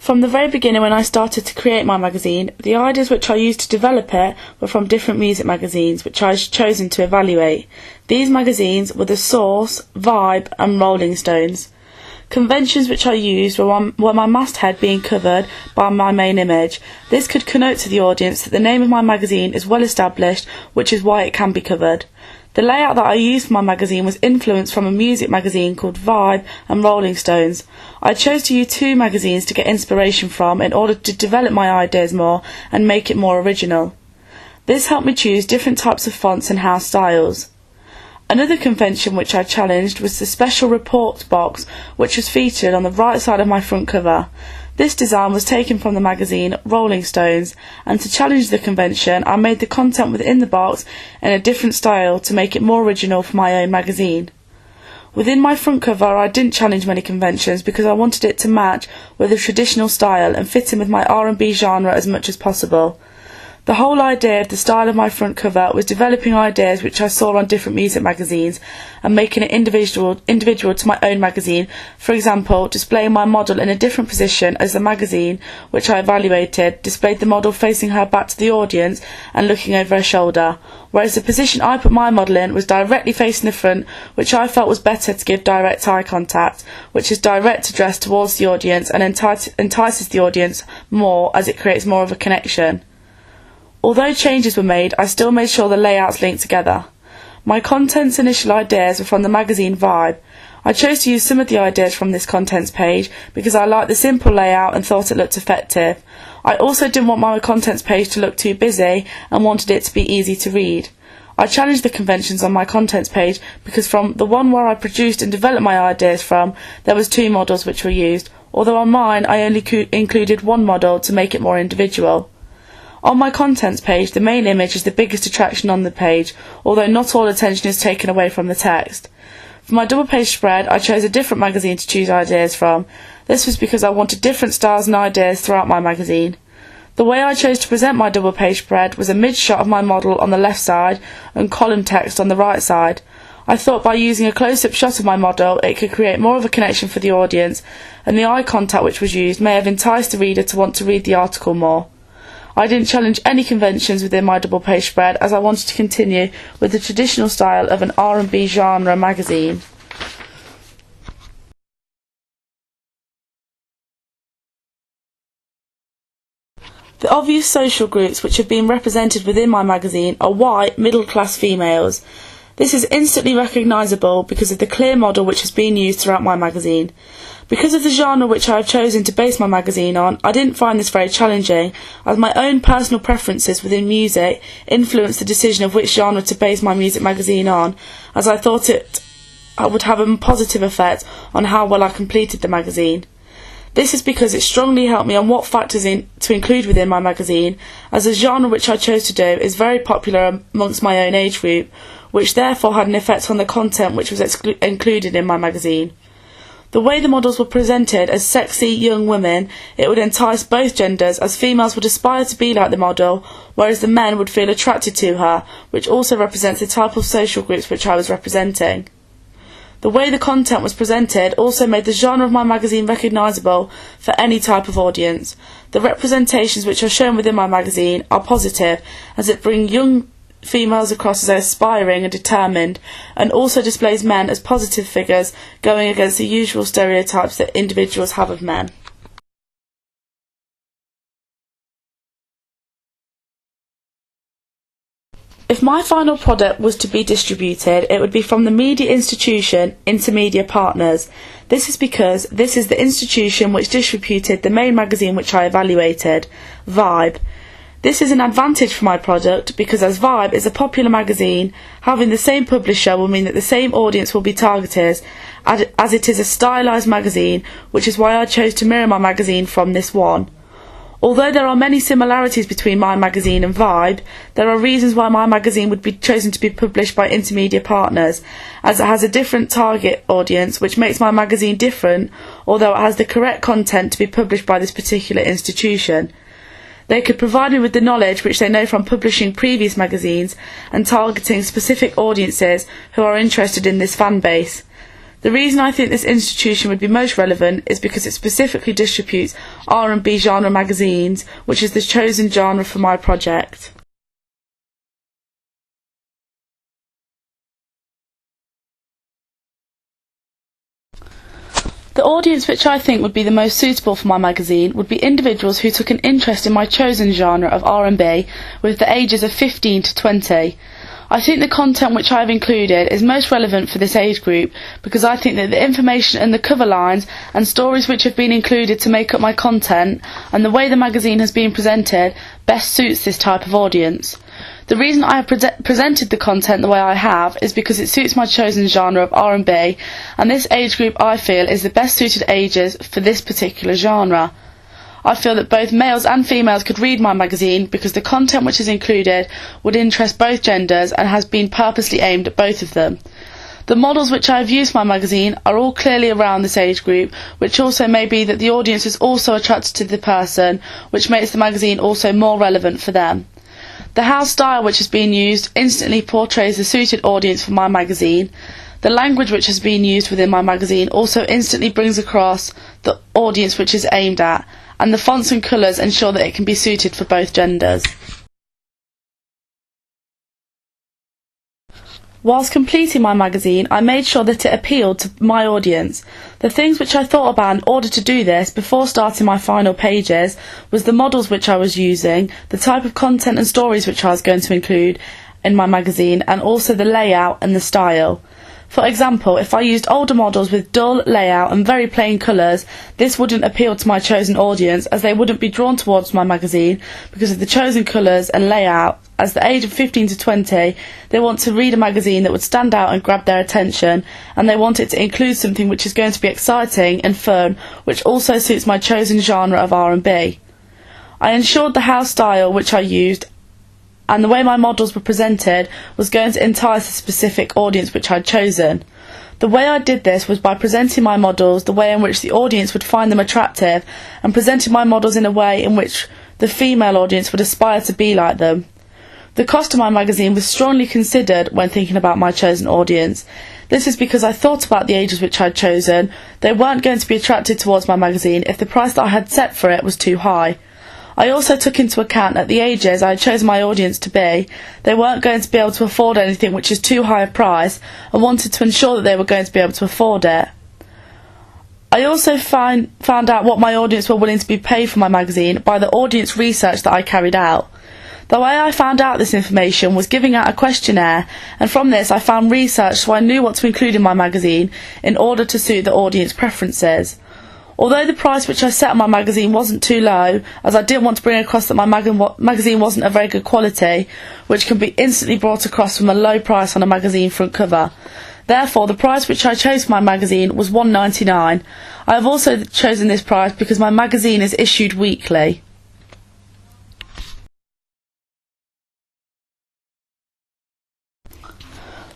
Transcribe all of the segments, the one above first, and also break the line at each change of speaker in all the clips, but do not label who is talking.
From the very beginning when I started to create my magazine, the ideas which I used to develop it were from different music magazines which I had chosen to evaluate. These magazines were The Source, Vibe and Rolling Stones. Conventions which I used were my masthead being covered by my main image. This could connote to the audience that the name of my magazine is well established, which is why it can be covered. The layout that I used for my magazine was influenced from a music magazine called Vibe and Rolling Stones. I chose to use two magazines to get inspiration from in order to develop my ideas more and make it more original. This helped me choose different types of fonts and house styles. Another convention which I challenged was the special report box, which was featured on the right side of my front cover. This design was taken from the magazine Rolling Stones, and to challenge the convention, I made the content within the box in a different style to make it more original for my own magazine. Within my front cover, I didn't challenge many conventions because I wanted it to match with a traditional style and fit in with my R&B genre as much as possible. The whole idea of the style of my front cover was developing ideas which I saw on different music magazines and making it individual to my own magazine. For example, displaying my model in a different position as the magazine which I evaluated displayed the model facing her back to the audience and looking over her shoulder, whereas the position I put my model in was directly facing the front, which I felt was better to give direct eye contact, which is direct address towards the audience and entices the audience more as it creates more of a connection. Although changes were made, I still made sure the layouts linked together. My content's initial ideas were from the magazine Vibe. I chose to use some of the ideas from this contents page because I liked the simple layout and thought it looked effective. I also didn't want my contents page to look too busy and wanted it to be easy to read. I challenged the conventions on my contents page because from the one where I produced and developed my ideas from, there was two models which were used, although on mine I only included one model to make it more individual. On my contents page, the main image is the biggest attraction on the page, although not all attention is taken away from the text. For my double page spread, I chose a different magazine to choose ideas from. This was because I wanted different styles and ideas throughout my magazine. The way I chose to present my double page spread was a mid-shot of my model on the left side and column text on the right side. I thought by using a close-up shot of my model, it could create more of a connection for the audience, and the eye contact which was used may have enticed the reader to want to read the article more. I didn't challenge any conventions within my double page spread as I wanted to continue with the traditional style of an R&B genre magazine. The obvious social groups which have been represented within my magazine are white, middle-class females. This is instantly recognisable because of the clear model which has been used throughout my magazine. Because of the genre which I have chosen to base my magazine on, I didn't find this very challenging, as my own personal preferences within music influenced the decision of which genre to base my music magazine on, as I thought it would have a positive effect on how well I completed the magazine. This is because it strongly helped me on what factors to include within my magazine, as the genre which I chose to do is very popular amongst my own age group, which therefore had an effect on the content which was included in my magazine. The way the models were presented as sexy young women, it would entice both genders, as females would aspire to be like the model, whereas the men would feel attracted to her, which also represents the type of social groups which I was representing. The way the content was presented also made the genre of my magazine recognisable for any type of audience. The representations which are shown within my magazine are positive, as it brings young females across as aspiring and determined, and also displays men as positive figures, going against the usual stereotypes that individuals have of men. If my final product was to be distributed, it would be from the media institution Intermedia Partners. This is because this is the institution which distributed the main magazine which I evaluated, Vibe. This is an advantage for my product because as Vibe is a popular magazine, having the same publisher will mean that the same audience will be targeted, as it is a stylised magazine, which is why I chose to mirror my magazine from this one. Although there are many similarities between my magazine and Vibe, there are reasons why my magazine would be chosen to be published by Intermedia Partners, as it has a different target audience which makes my magazine different, although it has the correct content to be published by this particular institution. They could provide me with the knowledge which they know from publishing previous magazines and targeting specific audiences who are interested in this fan base. The reason I think this institution would be most relevant is because it specifically distributes R&B genre magazines, which is the chosen genre for my project. The audience which I think would be the most suitable for my magazine would be individuals who took an interest in my chosen genre of R&B with the ages of 15 to 20. I think the content which I have included is most relevant for this age group because I think that the information and the cover lines and stories which have been included to make up my content and the way the magazine has been presented best suits this type of audience. The reason I have presented the content the way I have is because it suits my chosen genre of R&B, and this age group I feel is the best suited ages for this particular genre. I feel that both males and females could read my magazine because the content which is included would interest both genders and has been purposely aimed at both of them. The models which I have used for my magazine are all clearly around this age group, which also may be that the audience is also attracted to the person, which makes the magazine also more relevant for them. The house style which has been used instantly portrays the suited audience for my magazine. The language which has been used within my magazine also instantly brings across the audience which is aimed at, and the fonts and colours ensure that it can be suited for both genders. Whilst completing my magazine, I made sure that it appealed to my audience. The things which I thought about in order to do this before starting my final pages was the models which I was using, the type of content and stories which I was going to include in my magazine, and also the layout and the style. For example, if I used older models with dull layout and very plain colours, this wouldn't appeal to my chosen audience as they wouldn't be drawn towards my magazine because of the chosen colours and layout. As the age of 15 to 20, they want to read a magazine that would stand out and grab their attention, and they want it to include something which is going to be exciting and fun, which also suits my chosen genre of R&B. I ensured the house style which I used and the way my models were presented was going to entice a specific audience which I'd chosen. The way I did this was by presenting my models the way in which the audience would find them attractive, and presenting my models in a way in which the female audience would aspire to be like them. The cost of my magazine was strongly considered when thinking about my chosen audience. This is because I thought about the ages which I'd chosen. They weren't going to be attracted towards my magazine if the price that I had set for it was too high. I also took into account that the ages I had chosen my audience to be, they weren't going to be able to afford anything which is too high a price, and wanted to ensure that they were going to be able to afford it. I also found out what my audience were willing to be paid for my magazine by the audience research that I carried out. The way I found out this information was giving out a questionnaire, and from this I found research so I knew what to include in my magazine in order to suit the audience preferences. Although the price which I set on my magazine wasn't too low, as I didn't want to bring across that my magazine wasn't of very good quality, which can be instantly brought across from a low price on a magazine front cover. Therefore, the price which I chose for my magazine was $1.99. I have also chosen this price because my magazine is issued weekly.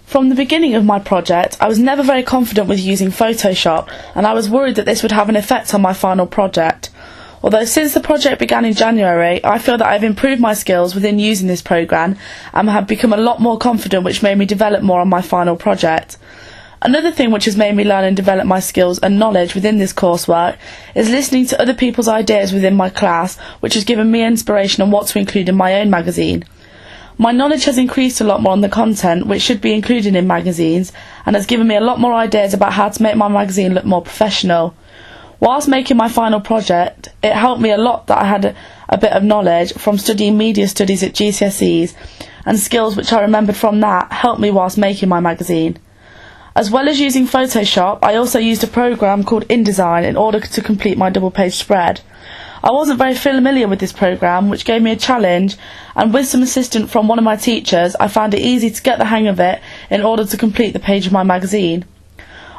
From the beginning of my project, I was never very confident with using Photoshop, and I was worried that this would have an effect on my final project. Although since the project began in January, I feel that I have improved my skills within using this programme and have become a lot more confident, which made me develop more on my final project. Another thing which has made me learn and develop my skills and knowledge within this coursework is listening to other people's ideas within my class, which has given me inspiration on what to include in my own magazine. My knowledge has increased a lot more on the content which should be included in magazines, and has given me a lot more ideas about how to make my magazine look more professional. Whilst making my final project, it helped me a lot that I had a bit of knowledge from studying media studies at GCSEs, and skills which I remembered from that helped me whilst making my magazine. As well as using Photoshop, I also used a program called InDesign in order to complete my double-page spread. I wasn't very familiar with this program, which gave me a challenge, and with some assistance from one of my teachers, I found it easy to get the hang of it in order to complete the page of my magazine.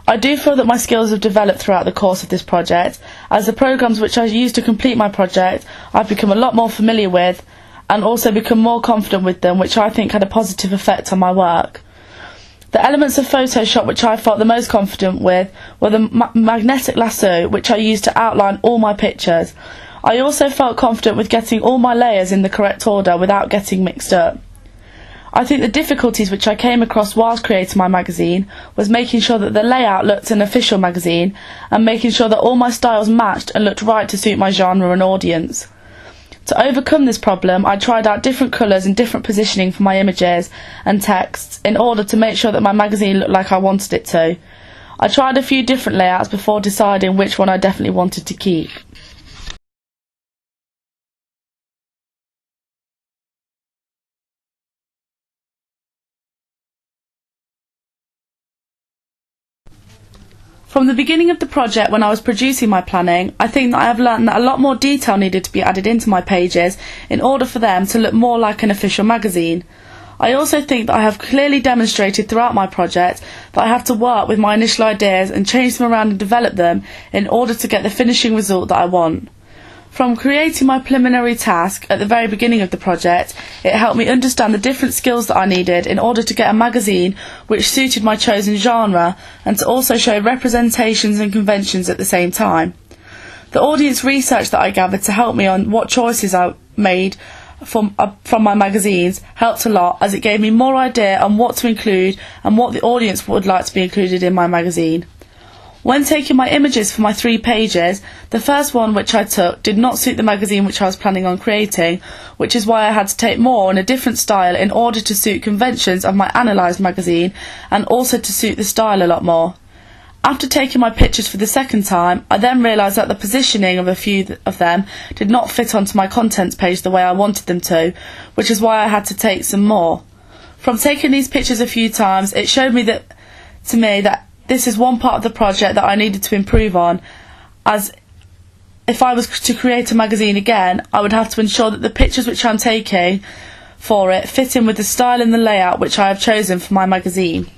I do feel that my skills have developed throughout the course of this project, as the programs which I used to complete my project I've become a lot more familiar with, and also become more confident with them, which I think had a positive effect on my work. The elements of Photoshop which I felt the most confident with were the magnetic lasso, which I used to outline all my pictures. I also felt confident with getting all my layers in the correct order without getting mixed up. I think the difficulties which I came across whilst creating my magazine was making sure that the layout looked an official magazine and making sure that all my styles matched and looked right to suit my genre and audience. To overcome this problem, I tried out different colours and different positioning for my images and texts in order to make sure that my magazine looked like I wanted it to. I tried a few different layouts before deciding which one I definitely wanted to keep. From the beginning of the project, when I was producing my planning, I think that I have learned that a lot more detail needed to be added into my pages in order for them to look more like an official magazine. I also think that I have clearly demonstrated throughout my project that I have to work with my initial ideas and change them around and develop them in order to get the finishing result that I want. From creating my preliminary task at the very beginning of the project, it helped me understand the different skills that I needed in order to get a magazine which suited my chosen genre and to also show representations and conventions at the same time. The audience research that I gathered to help me on what choices I made from my magazines helped a lot, as it gave me more idea on what to include and what the audience would like to be included in my magazine. When taking my images for my 3 pages, the first one which I took did not suit the magazine which I was planning on creating, which is why I had to take more in a different style in order to suit conventions of my analysed magazine and also to suit the style a lot more. After taking my pictures for the second time, I then realised that the positioning of a few of them did not fit onto my contents page the way I wanted them to, which is why I had to take some more. From taking these pictures a few times, it showed me that this is one part of the project that I needed to improve on, as if I was to create a magazine again, I would have to ensure that the pictures which I'm taking for it fit in with the style and the layout which I have chosen for my magazine.